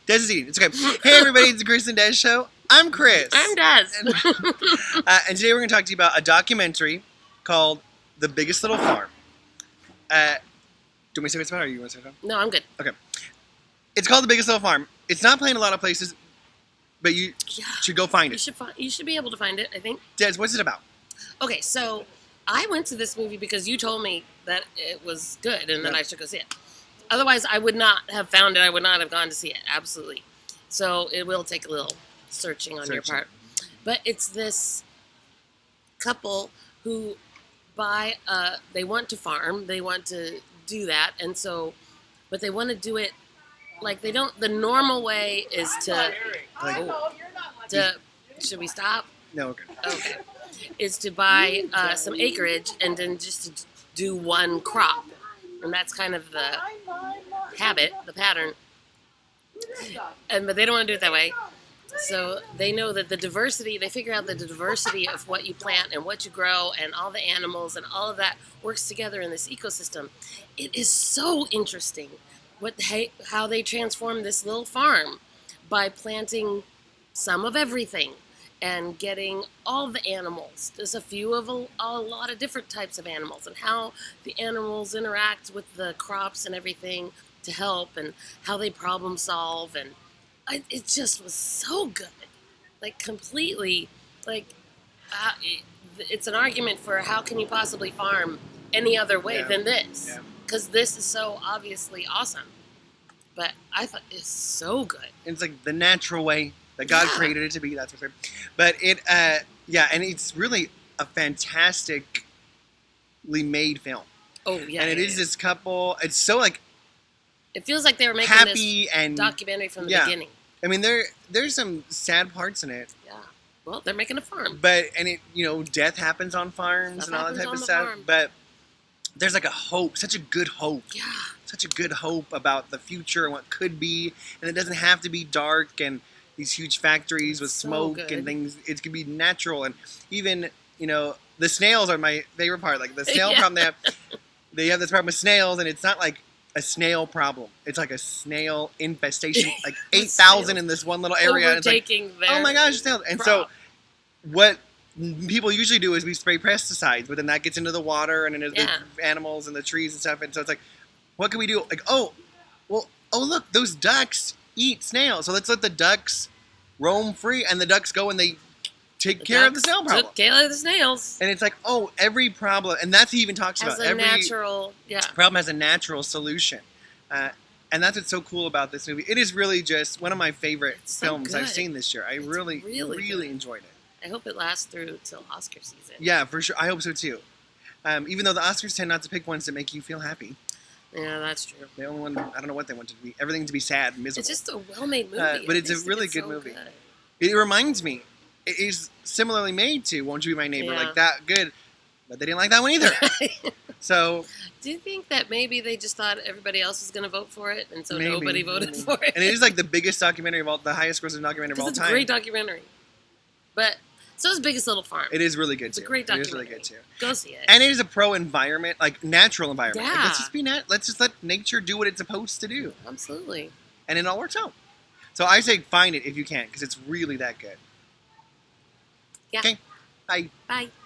Des is eating. It's okay. Hey, everybody, it's the Chris and Des Show. I'm Chris. I'm Des. And today we're going to talk to you about a documentary called The Biggest Little Farm. Do you want me to say what it's about, or you want to say it? No, I'm good. It's called The Biggest Little Farm. It's not playing a lot of places, but you should go find it. You should be able to find it, I think. Des, what's it about? Okay, so I went to this movie because you told me that it was good and that I should go see it. Otherwise, I would not have found it. I would not have gone to see it. Absolutely. So it will take a little searching on your part. But it's this couple who they want to farm. They want to do that. And so, but they want to do it like they don't. The normal way is should we stop? No, okay. Okay. Is to buy some acreage and then just to do one crop. And that's kind of the habit, the pattern. But they don't want to do it that way. So they know that they figure out that the diversity of what you plant and what you grow and all the animals and all of that works together in this ecosystem. It is so interesting how they transform this little farm by planting some of everything and getting all the animals. There's a few of a lot of different types of animals and how the animals interact with the crops and everything to help and how they problem solve. And it just was so good. Like completely, it's an argument for how can you possibly farm any other way than this? Because this is so obviously awesome. But I thought it's so good. It's like the natural way that God created it to be. That's for sure. But and it's really a fantastically made film. Oh yeah. And it is this couple. It's so like it feels like they were making happy this and documentary from the beginning. I mean, there's some sad parts in it. Yeah. Well, they're making a farm. But death happens on farms and all that type of stuff. Farm. But there's like a hope, such a good hope. Yeah. Such a good hope about the future and what could be, and it doesn't have to be dark and these huge factories with smoke and things. It can be natural, and even the snails are my favorite part. Like the snail problem, they have this problem with snails, and it's not like a snail problem. It's like a snail infestation, like 8,000 in this one little area. And it's like, oh my gosh, snails! And so, what people usually do is we spray pesticides, but then that gets into the water and into the animals and the trees and stuff. And so it's like, what can we do? Like, oh look, those ducks eat snails. So let's let the ducks roam free, and the ducks go and they take care of the snail problem. Take care of the snails. And it's like, every problem, and that's what he even talks about. Every problem has a natural solution. And that's what's so cool about this movie. It is really just one of my favorite films I've seen this year. I really enjoyed it. I hope it lasts through till Oscar season. Yeah, for sure. I hope so too. Even though the Oscars tend not to pick ones that make you feel happy. Yeah, that's true. The only one, I don't know what they want to be. Everything to be sad and miserable. It's just a well-made movie. But it's a really good movie. It reminds me, it is similarly made to Won't You Be My Neighbor, like that good. But they didn't like that one either. So. Do you think that maybe they just thought everybody else was going to vote for it, and so nobody voted for it? And it is like the biggest documentary the highest grossing documentary of all time. It's a great documentary. But so is Biggest Little Farm. It is really good too. It's a great documentary. It is really good too. Go see it. And it is a pro-environment, like natural environment. Yeah. Like, let's just let nature do what it's supposed to do. Absolutely. And it all works out. So I say find it if you can, because it's really that good. Yeah. Okay. Bye. Bye.